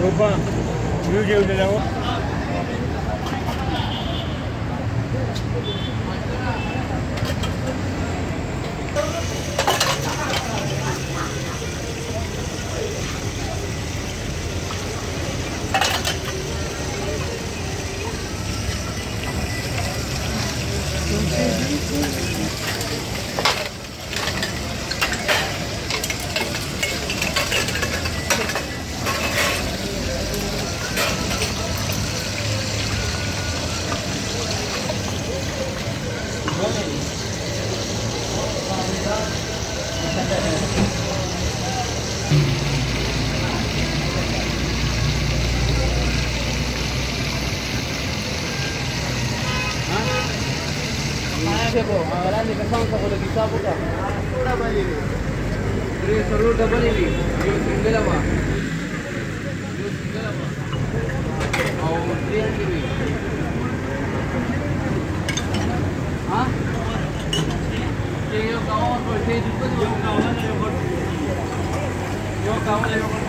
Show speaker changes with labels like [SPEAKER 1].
[SPEAKER 1] Lupa, video udah lewat.
[SPEAKER 2] Ahora ni pensamos con lo que está puta. Tres solo double ini. Yo single lama. Oh, three ini. Hah? Yo kawan kau saya juga. Yo kawan.